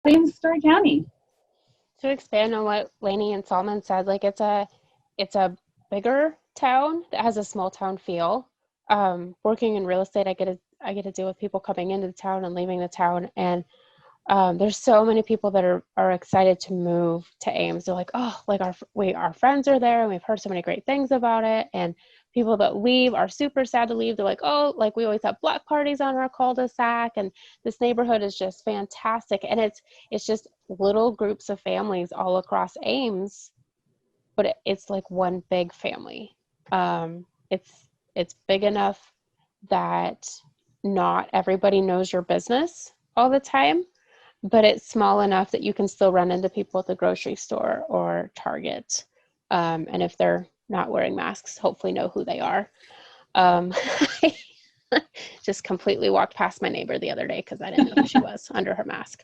in Story County? To expand on what Lainey and Solomon said, like it's a bigger town that has a small town feel. Working in real estate, I get to deal with people coming into the town and leaving the town, and there's so many people that are excited to move to Ames. They're like, oh, like our friends are there, and we've heard so many great things about it. And people that leave are super sad to leave. They're like, oh, like we always have block parties on our cul-de-sac, and this neighborhood is just fantastic. And it's just little groups of families all across Ames, but it's like one big family. It's big enough that not everybody knows your business all the time, but it's small enough that you can still run into people at the grocery store or Target. And if they're not wearing masks, hopefully know who they are. I just completely walked past my neighbor the other day because I didn't know who she was under her mask.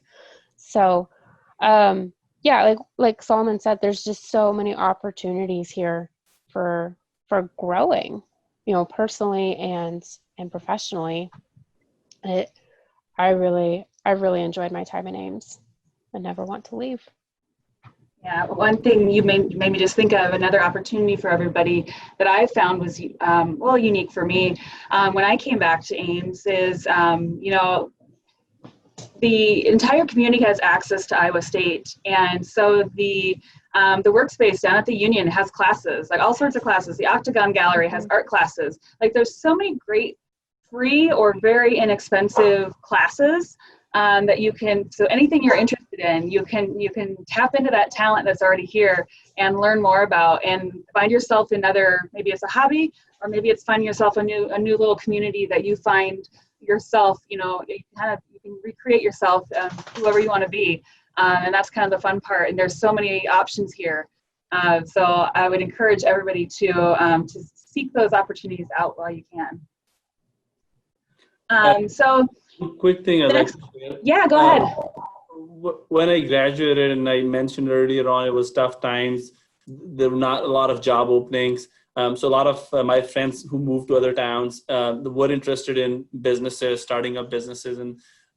So, yeah, like Solomon said, there's just so many opportunities here for growing, personally and professionally. I really enjoyed my time in Ames and never want to leave. Yeah, one thing you made me just think of, another opportunity for everybody that I found was, unique for me when I came back to Ames is, the entire community has access to Iowa State. And so the workspace down at the Union has classes, like all sorts of classes. The Octagon Gallery has art classes. Like there's so many great free or very inexpensive classes that you can, so anything you're interested in, you can tap into that talent that's already here and learn more about and find yourself another, maybe it's a hobby, or maybe it's finding yourself a new little community that you find yourself, you can recreate yourself, whoever you want to be. And that's kind of the fun part. And there's so many options here. So I would encourage everybody to seek those opportunities out while you can. So quick thing I'd like to share. Yeah, go ahead. When I graduated, and I mentioned earlier on, it was tough times. There were not a lot of job openings. So a lot of my friends who moved to other towns were interested in businesses, starting up businesses.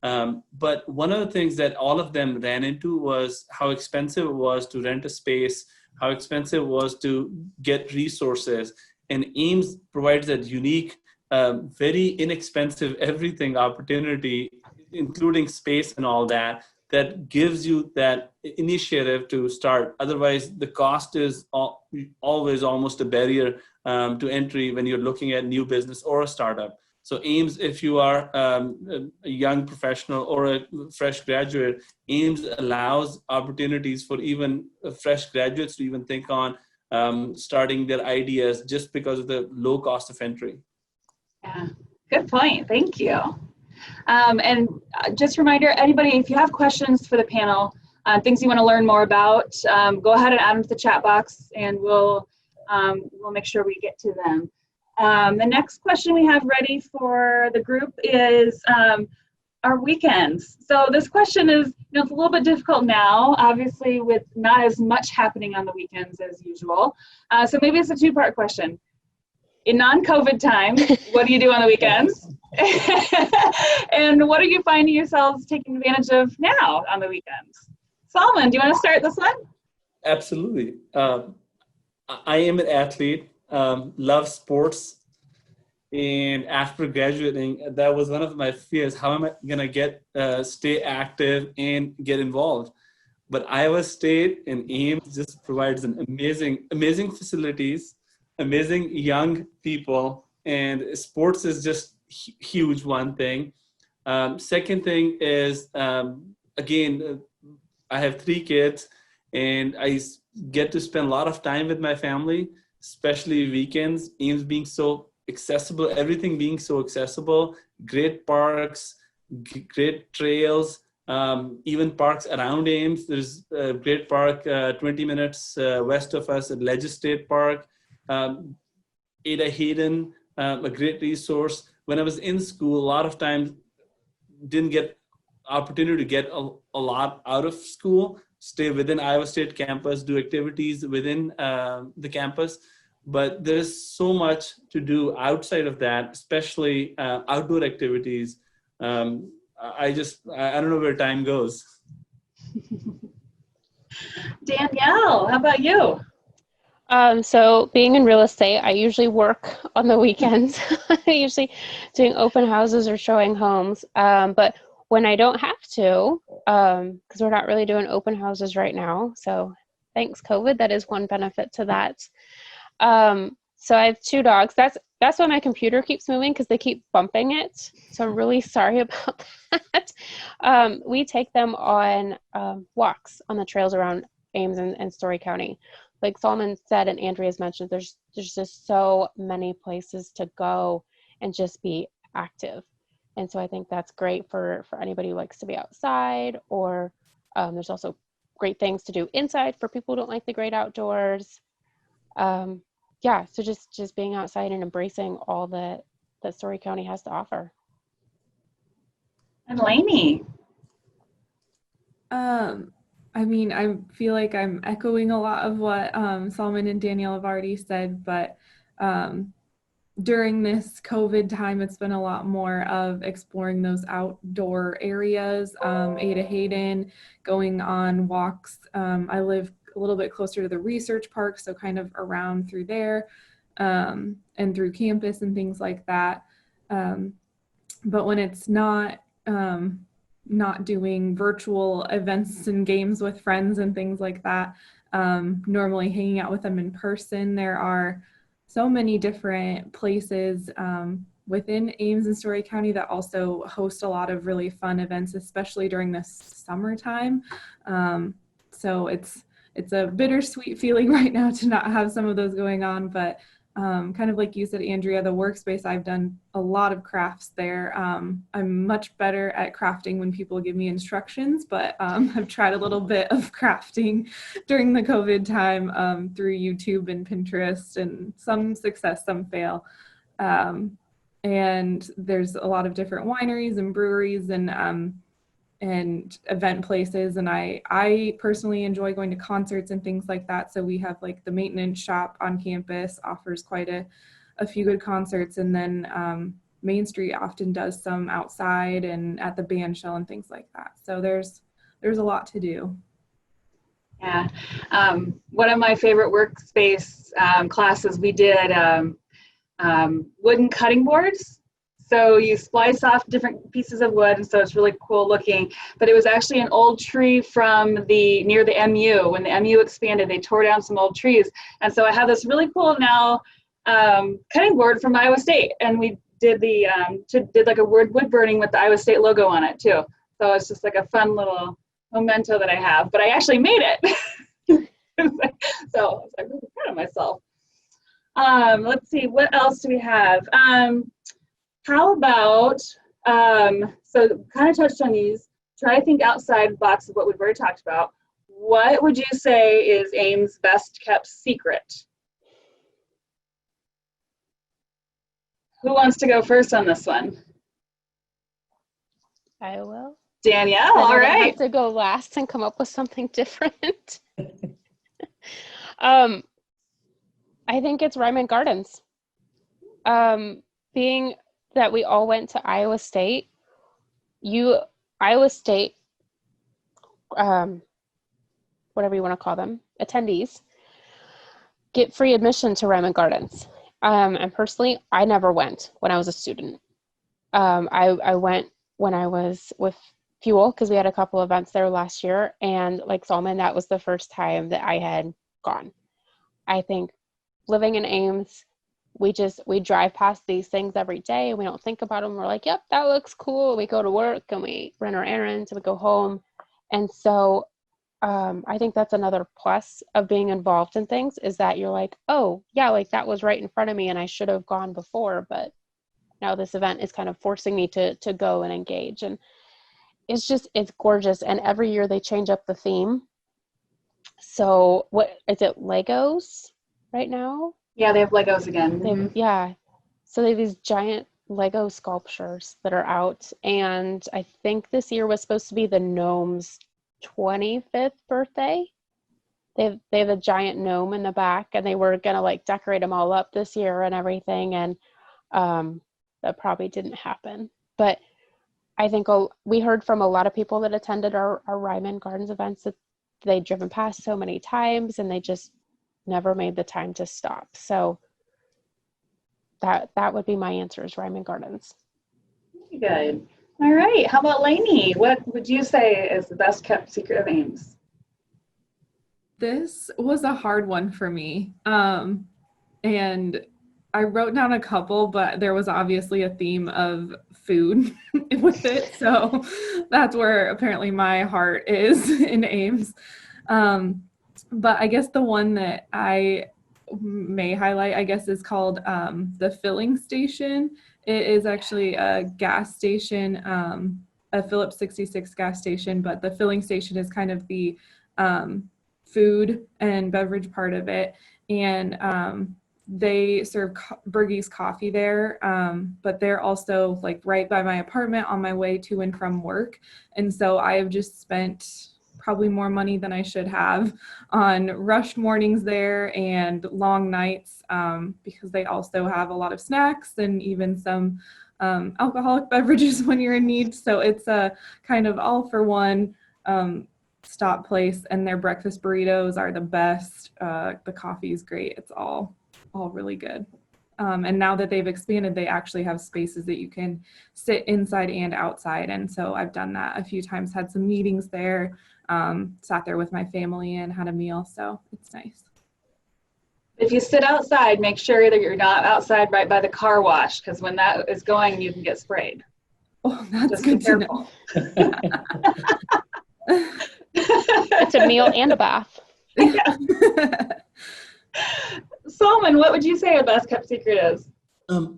But one of the things that all of them ran into was how expensive it was to rent a space, how expensive it was to get resources. And Ames provides that unique, very inexpensive everything opportunity, including space and all that, that gives you that initiative to start. Otherwise, the cost is always almost a barrier to entry when you're looking at new business or a startup. So Ames, if you are a young professional or a fresh graduate, Ames allows opportunities for even fresh graduates to even think on starting their ideas just because of the low cost of entry. Yeah, good point. Thank you. And just a reminder, anybody, if you have questions for the panel, things you want to learn more about, go ahead and add them to the chat box, and we'll make sure we get to them. The next question we have ready for the group is our weekends. So this question is, it's a little bit difficult now, obviously, with not as much happening on the weekends as usual. So maybe it's a two-part question. In non-COVID time, what do you do on the weekends? And what are you finding yourselves taking advantage of now on the weekends? Solomon, do you want to start this one? Absolutely. I am an athlete, love sports. And after graduating, that was one of my fears. How am I going to stay active and get involved? But Iowa State and Ames just provides an amazing facilities, amazing young people, and sports is just huge, one thing. Second thing is, again, I have 3 kids, and I get to spend a lot of time with my family, especially weekends. Ames being so accessible, everything being so accessible, great parks, great trails, even parks around Ames. There's a great park 20 minutes west of us at Ledger State Park. Ada Hayden, a great resource. When I was in school, a lot of times didn't get opportunity to get a lot out of school, stay within Iowa State campus, do activities within the campus. But there's so much to do outside of that, especially outdoor activities. I don't know where time goes. Danielle, how about you? So being in real estate, I usually work on the weekends. I usually doing open houses or showing homes. But when I don't have to, because we're not really doing open houses right now. So thanks COVID, that is one benefit to that. So I have two dogs. That's why my computer keeps moving, because they keep bumping it. So I'm really sorry about that. We take them on walks on the trails around Ames and Story County. Like Solomon said and Andrea's mentioned, there's just so many places to go and just be active. And so I think that's great for anybody who likes to be outside, or there's also great things to do inside for people who don't like the great outdoors. Yeah, so just being outside and embracing all that Story County has to offer. And Lainey. I mean, I feel like I'm echoing a lot of what Solomon and Danielle have already said, but during this COVID time, it's been a lot more of exploring those outdoor areas. Ada Hayden, going on walks. I live a little bit closer to the research park, so kind of around through there, and through campus and things like that. But when it's not doing virtual events and games with friends and things like that, normally hanging out with them in person, there are so many different places within Ames and Story County that also host a lot of really fun events, especially during the summertime. So it's a bittersweet feeling right now to not have some of those going on, but kind of like you said, Andrea, the workspace, I've done a lot of crafts there. I'm much better at crafting when people give me instructions, but I've tried a little bit of crafting during the COVID time through YouTube and Pinterest, and some success, some fail. And there's a lot of different wineries and breweries and event places, and I personally enjoy going to concerts and things like that. So we have like the maintenance shop on campus offers quite a few good concerts, and then Main Street often does some outside and at the band shell and things like that. So there's a lot to do. Yeah, one of my favorite workspace classes, we did wooden cutting boards. So you splice off different pieces of wood, and so it's really cool looking. But it was actually an old tree from near the MU. When the MU expanded, they tore down some old trees, and so I have this really cool now cutting board from Iowa State, and we did did like a wood burning with the Iowa State logo on it too. So it's just like a fun little memento that I have. But I actually made it, so I was like really proud of myself. Let's see, what else do we have? How about, so kind of touched on these, try to think outside the box of what we've already talked about. What would you say is Ames' best kept secret? Who wants to go first on this one? I will. Danielle, Then all I right. have to go last and come up with something different. I think it's Ryman Gardens. Being that we all went to Iowa State, Iowa State, whatever you want to call them, attendees, get free admission to Ryman Gardens. And personally, I never went when I was a student. I went when I was with Fuel, because we had a couple events there last year, and like Solomon, that was the first time that I had gone. I think living in Ames, we drive past these things every day and we don't think about them. We're like, yep, that looks cool. We go to work and we run our errands and we go home. And so I think that's another plus of being involved in things, is that you're like, oh yeah, like that was right in front of me and I should have gone before, but now this event is kind of forcing me to go and engage. And it's gorgeous. And every year they change up the theme. So what is it, Legos right now? Yeah, they have Legos again. Yeah. So they have these giant Lego sculptures that are out. And I think this year was supposed to be the gnome's 25th birthday. They have a giant gnome in the back, and they were going to like decorate them all up this year and everything. And that probably didn't happen. But I think we heard from a lot of people that attended our Ryman Gardens events that they'd driven past so many times and they just never made the time to stop. So that would be my answer, is Ryman Gardens. Good. All right. How about Lainey? What would you say is the best kept secret of Ames? This was a hard one for me. And I wrote down a couple, but there was obviously a theme of food with it. So that's where apparently my heart is in Ames. But I guess the one that I may highlight, I guess, is called the filling station. It is actually a gas station, a Phillips 66 gas station, but the filling station is kind of the food and beverage part of it. And they serve Bergie's coffee there, but they're also like right by my apartment on my way to and from work. And so I have just spent probably more money than I should have on rushed mornings there and long nights, because they also have a lot of snacks and even some alcoholic beverages when you're in need. So it's a kind of all for one stop place, and their breakfast burritos are the best. The coffee is great. It's all really good. And now that they've expanded, they actually have spaces that you can sit inside and outside. And so I've done that a few times, had some meetings there, sat there with my family and had a meal. So it's nice. If you sit outside, make sure that you're not outside right by the car wash, because when that is going, you can get sprayed. Oh, that's Just good be to know. It's a meal and a bath. Solomon, what would you say your best kept secret is?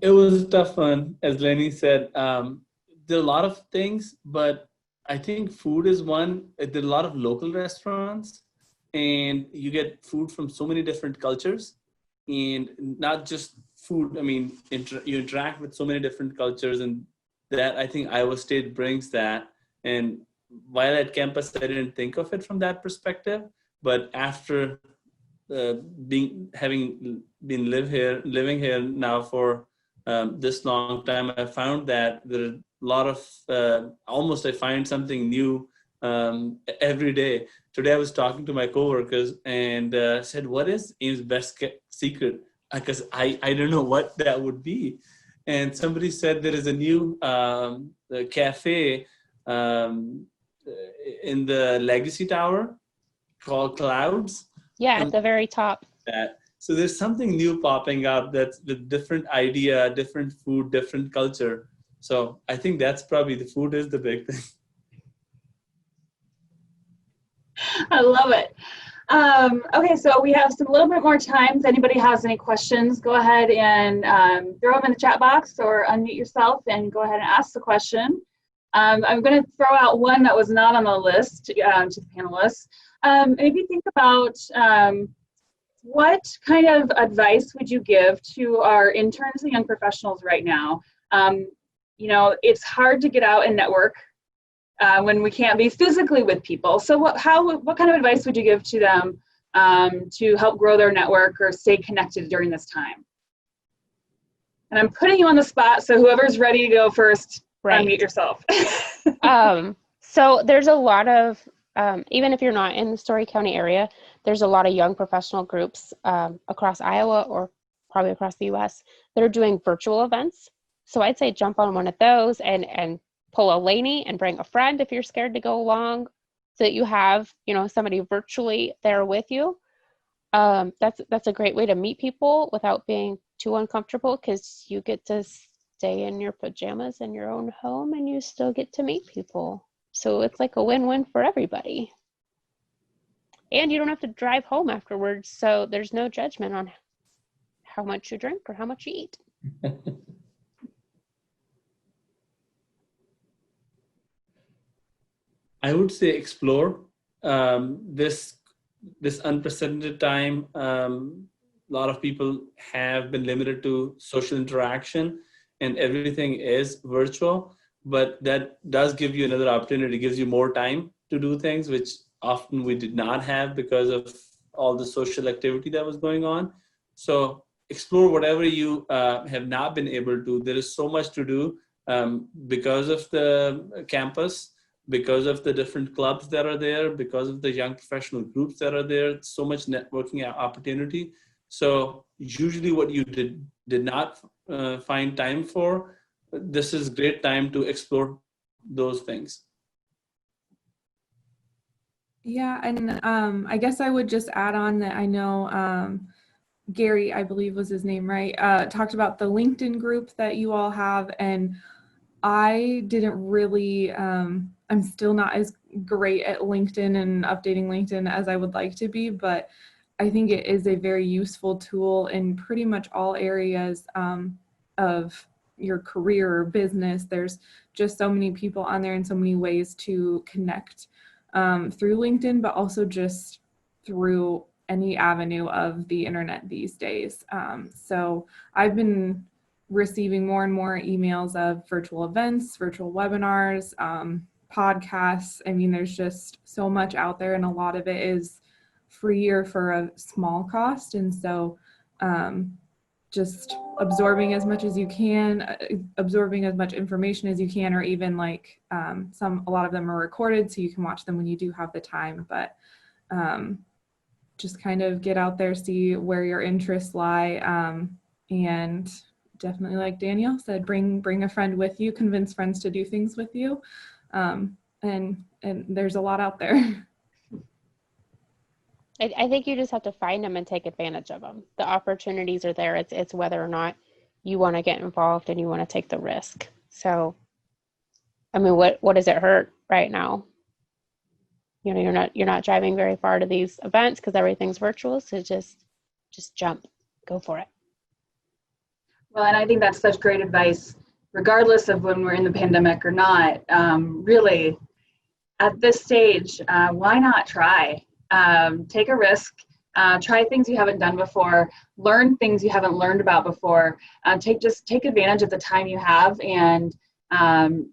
It was a tough one, as Lenny said. There are a lot of things, but I think food is one. There are a lot of local restaurants, and you get food from so many different cultures, and not just food. I mean, you interact with so many different cultures, and that, I think, Iowa State brings that. And while at campus, I didn't think of it from that perspective, but after having been living here now for this long time, I found that there are a lot of almost I find something new every day. Today I was talking to my coworkers and said, "What is Ames' best kept secret?" Because I don't know what that would be. And somebody said there is a new cafe in the Legacy Tower called Clouds. Yeah, at the very top. That. So there's something new popping up that's with different idea, different food, different culture. So I think that's probably the food is the big thing. I love it. Okay, so we have a little bit more time. If anybody has any questions, go ahead and throw them in the chat box or unmute yourself and go ahead and ask the question. I'm going to throw out one that was not on the list to the panelists. Maybe think about what kind of advice would you give to our interns and young professionals right now? You know, it's hard to get out and network when we can't be physically with people. So what kind of advice would you give to them to help grow their network or stay connected during this time? And I'm putting you on the spot, so whoever's ready to go first, unmute yourself. So there's a lot of, even if you're not in the Story County area, there's a lot of young professional groups across Iowa or probably across the US that are doing virtual events. So I'd say jump on one of those and pull a Lainey and bring a friend if you're scared to go along, so that you have, you know, somebody virtually there with you. That's a great way to meet people without being too uncomfortable, because you get to stay in your pajamas in your own home and you still get to meet people. So it's like a win-win for everybody. And you don't have to drive home afterwards, so there's no judgment on how much you drink or how much you eat. I would say explore this unprecedented time. A lot of people have been limited to social interaction, and everything is virtual. But that does give you another opportunity. It gives you more time to do things, which often we did not have because of all the social activity that was going on. So explore whatever you have not been able to. There is so much to do. because of the campus, because of the different clubs that are there, because of the young professional groups that are there, so much networking opportunity. So usually what you did not find time for, this is great time to explore those things. Yeah, and I guess I would just add on that I know Gary, I believe was his name, right? Talked about the LinkedIn group that you all have, and I didn't really, I'm still not as great at LinkedIn and updating LinkedIn as I would like to be, but I think it is a very useful tool in pretty much all areas of your career or business. There's just so many people on there and so many ways to connect through LinkedIn, but also just through any avenue of the internet these days. So I've been receiving more and more emails of virtual events, virtual webinars, podcasts. I mean, there's just so much out there, and a lot of it is free or for a small cost. And so just absorbing as much as you can, absorbing as much information as you can, or even like a lot of them are recorded so you can watch them when you do have the time. But just kind of get out there, see where your interests lie, and definitely, like Danielle said, bring a friend with you, convince friends to do things with you, and there's a lot out there. I think you just have to find them and take advantage of them. The opportunities are there. It's whether or not you want to get involved and you want to take the risk. So, I mean, what does it hurt right now? You know, you're not driving very far to these events because everything's virtual. So just jump, go for it. Well, and I think that's such great advice, regardless of when we're in the pandemic or not. Really, at this stage, why not try? Take a risk, try things you haven't done before, learn things you haven't learned about before. Take advantage of the time you have and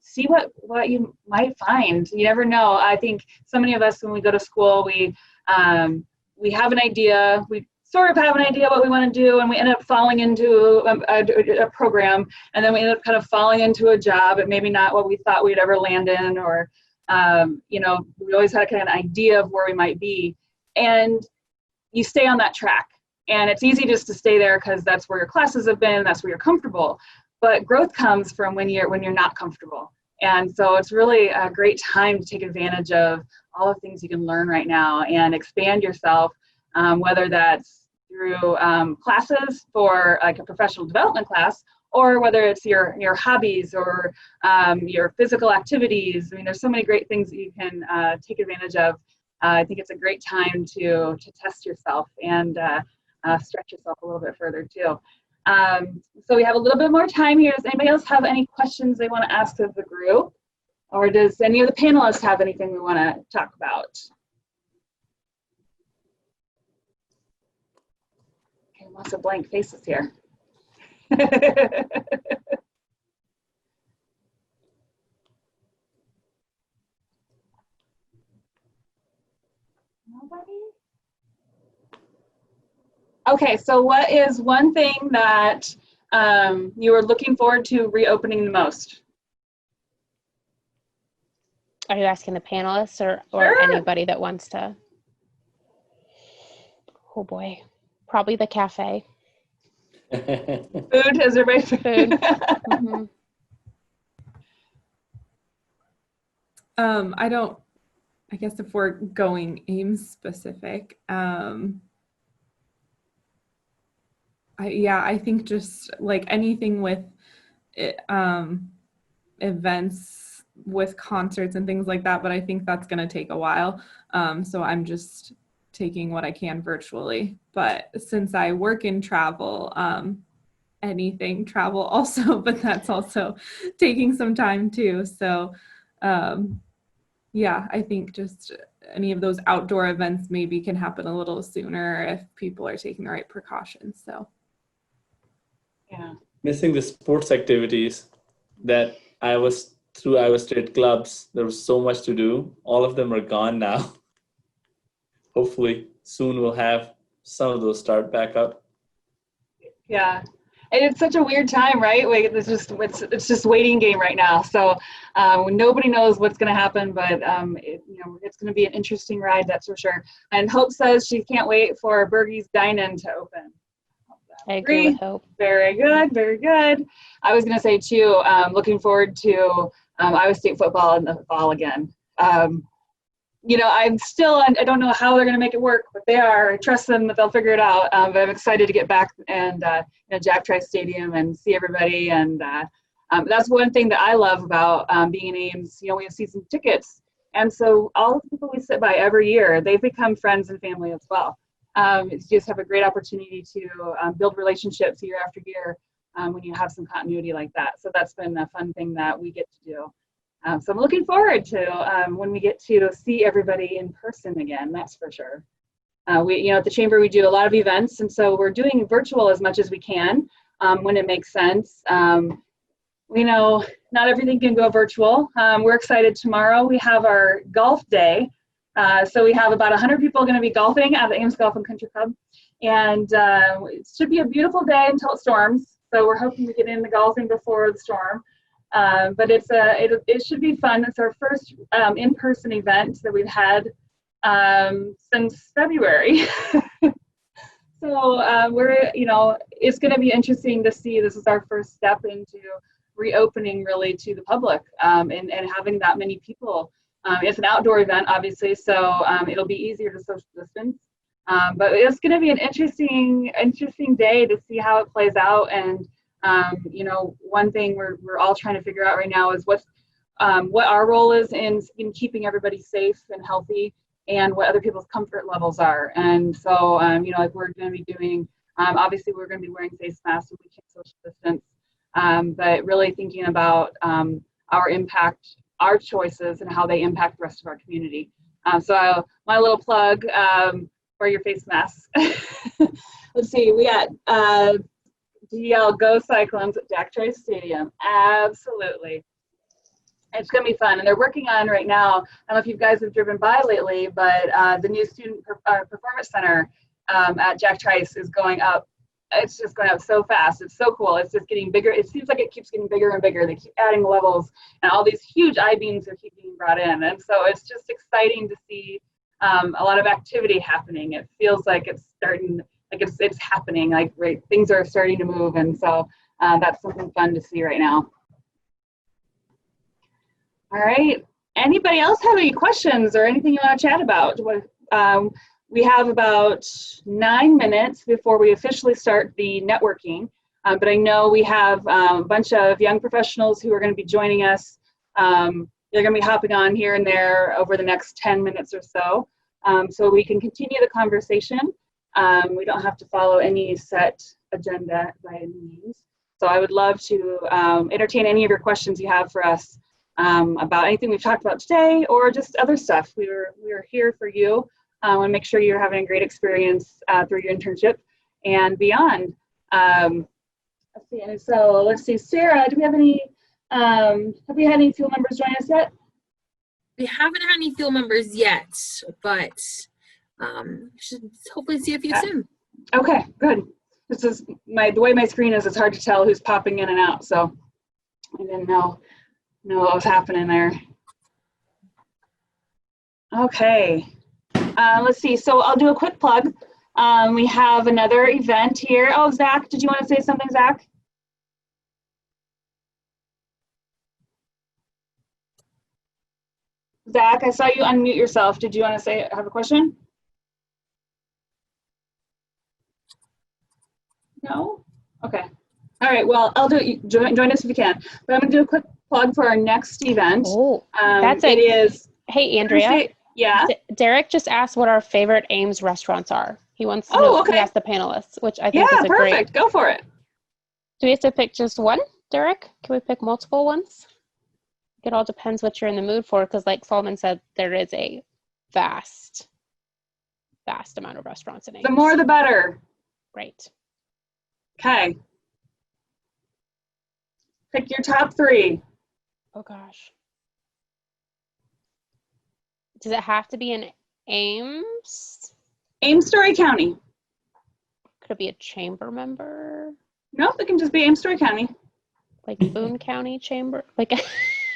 see what you might find. You never know. I think so many of us, when we go to school, we have an idea. We sort of have an idea what we want to do, and we end up falling into a program, and then we end up kind of falling into a job, and maybe not what we thought we'd ever land in, or you know, we always had a kind of an idea of where we might be, and you stay on that track. And it's easy just to stay there because that's where your classes have been, that's where you're comfortable. But growth comes from when you're not comfortable. And so it's really a great time to take advantage of all the things you can learn right now and expand yourself, whether that's through classes for like a professional development class, or whether it's your hobbies or your physical activities. I mean, there's so many great things that you can take advantage of. I think it's a great time to test yourself and stretch yourself a little bit further too. So we have a little bit more time here. Does anybody else have any questions they want to ask of the group? Or does any of the panelists have anything we want to talk about? Okay, lots of blank faces here. Nobody? Okay, so what is one thing that you are looking forward to reopening the most? Are you asking the panelists or Sure. anybody that wants to? Oh boy, probably the cafe. Food is everybody Food. Mm-hmm. I guess if we're going Ames specific, I think just like anything with events with concerts and things like that, but I think that's going to take a while. So I'm just taking what I can virtually. But since I work in travel, anything travel also, but that's also taking some time too. So yeah, I think just any of those outdoor events maybe can happen a little sooner if people are taking the right precautions. So yeah. Missing the sports activities that through Iowa State clubs. There was so much to do. All of them are gone now. Hopefully soon we'll have some of those start back up. Yeah. it's such a weird time, right? Like it's just waiting game right now. So nobody knows what's going to happen, but it's going to be an interesting ride, that's for sure. And Hope says she can't wait for Bergie's Dine-In to open. I agree with Hope. Very good, very good. I was going to say too, looking forward to Iowa State football in the fall again. I don't know how they're going to make it work, but they are. I trust them that they'll figure it out. But I'm excited to get back and Jack Trice Stadium and see everybody. And that's one thing that I love about being in Ames. We have season tickets, and so all the people we sit by every year, they've become friends and family as well. You just have a great opportunity to build relationships year after year when you have some continuity like that. So that's been a fun thing that we get to do. So I'm looking forward to when we get to see everybody in person again, that's for sure. At the Chamber, we do a lot of events, and so we're doing virtual as much as we can when it makes sense. We know not everything can go virtual. We're excited. Tomorrow we have our golf day. So we have about 100 people going to be golfing at the Ames Golf and Country Club. And it should be a beautiful day until it storms. So we're hoping to get into golfing before the storm. But it should be fun. It's our first in-person event that we've had since February. So it's going to be interesting to see. This is our first step into reopening really to the public and having that many people. It's an outdoor event, obviously, so it'll be easier to social distance. But it's going to be an interesting day to see how it plays out. And one thing we're all trying to figure out right now is what our role is in keeping everybody safe and healthy, and what other people's comfort levels are. And so, we're going to be doing. Obviously, we're going to be wearing face masks and we can social distance. But really thinking about our impact, our choices, and how they impact the rest of our community. So my little plug for your face masks. Let's see, we got DL Go Cyclones at Jack Trice Stadium. Absolutely. It's going to be fun. And they're working on right now, I don't know if you guys have driven by lately, but the new Student Performance Center at Jack Trice is going up. It's just going up so fast. It's so cool. It's just getting bigger. It seems like it keeps getting bigger and bigger. They keep adding levels, and all these huge I-beams are keep being brought in. And so it's just exciting to see a lot of activity happening. It feels like it's starting, like it's happening, like things are starting to move. And so that's something fun to see right now. All right. Anybody else have any questions or anything you want to chat about? We have about 9 minutes before we officially start the networking, but I know we have a bunch of young professionals who are going to be joining us. They're going to be hopping on here and there over the next 10 minutes or so, so we can continue the conversation. We don't have to follow any set agenda by any means. So I would love to entertain any of your questions you have for us about anything we've talked about today or just other stuff. We are here for you. I want to make sure you're having a great experience through your internship and beyond. Let's see, Sarah, do we have any, have we had any fuel members join us yet? We haven't had any fuel members yet, but should hopefully see a few soon. Okay, good. This is the way my screen is, it's hard to tell who's popping in and out, so I didn't know what was happening there. Okay. Let's see, so I'll do a quick plug. We have another event here. Oh, Zach, did you want to say something, Zach? Zach, I saw you unmute yourself. Did you want to have a question? No? Okay. All right, well, I'll do it. Join us if you can. But I'm going to do a quick plug for our next event. Oh, it is. Hey, Andrea. Yeah. Derek just asked what our favorite Ames restaurants are. He wants to know. Okay. He asked the panelists, which I think is a perfect. great. Go for it. Do we have to pick just one, Derek? Can we pick multiple ones? It all depends what you're in the mood for, because like Solomon said, there is a vast amount of restaurants in Ames. The more the better. Right. Okay. Pick your top 3. Oh gosh. Does it have to be in Ames? Ames, Story County. Could it be a chamber member? No, it can just be Ames Story County. Like Boone County Chamber, like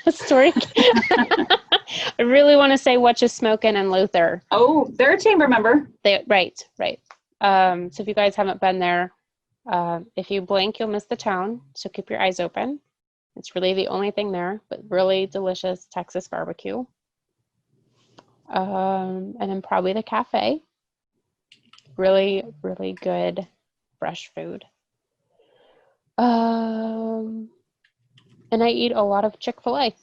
a story. I really want to say What You Smoking in Luther. Oh, they're a chamber member. Right. So if you guys haven't been there, if you blink, you'll miss the town. So keep your eyes open. It's really the only thing there, but really delicious Texas barbecue. And then probably the cafe. Really, really good fresh food. And I eat a lot of Chick-fil-A.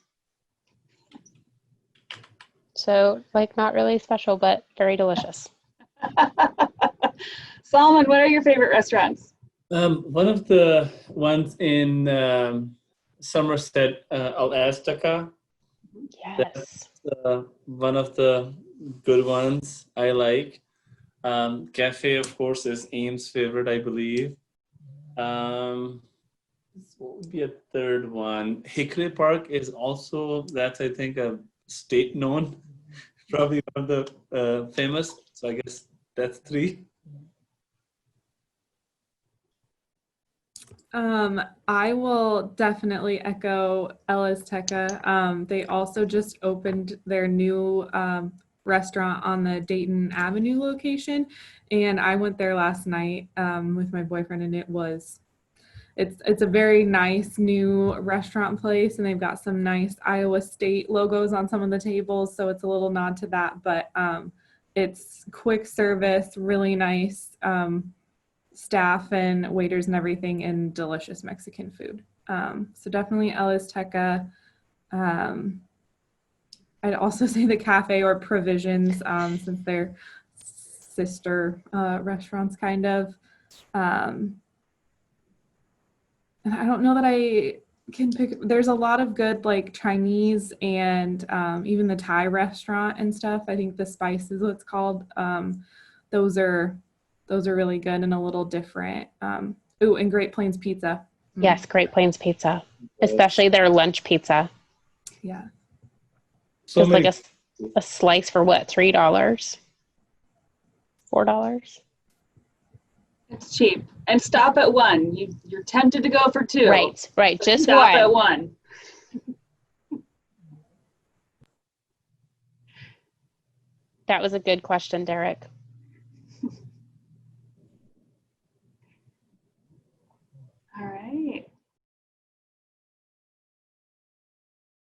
So, like, not really special, but very delicious. Solomon, what are your favorite restaurants? One of the ones in Somerset, Al Azteca. Yes. One of the good ones I like. Cafe, of course, is Ames' favorite, I believe. What would be a third one? Hickory Park is also, that's I think a state known, probably one of the famous. So I guess that's 3. I will definitely echo El Azteca. They also just opened their new restaurant on the Dayton Avenue location, and I went there last night with my boyfriend, and it's a very nice new restaurant place, and they've got some nice Iowa State logos on some of the tables, so it's a little nod to that. But it's quick service, really nice. Staff and waiters and everything, and delicious Mexican food. So definitely El Azteca. I'd also say the cafe or Provisions, since they're sister restaurants kind of. And I don't know that I can pick, there's a lot of good like Chinese and even the Thai restaurant and stuff. I think the Spice is what it's called. Those are really good and a little different. Ooh, and Great Plains Pizza. Yes, Great Plains Pizza, especially their lunch pizza. Yeah. So It's like many. a slice for what, $3? $4? It's cheap. And stop at 1. You're tempted to go for 2. Right. Just stop one. at 1. That was a good question, Derek.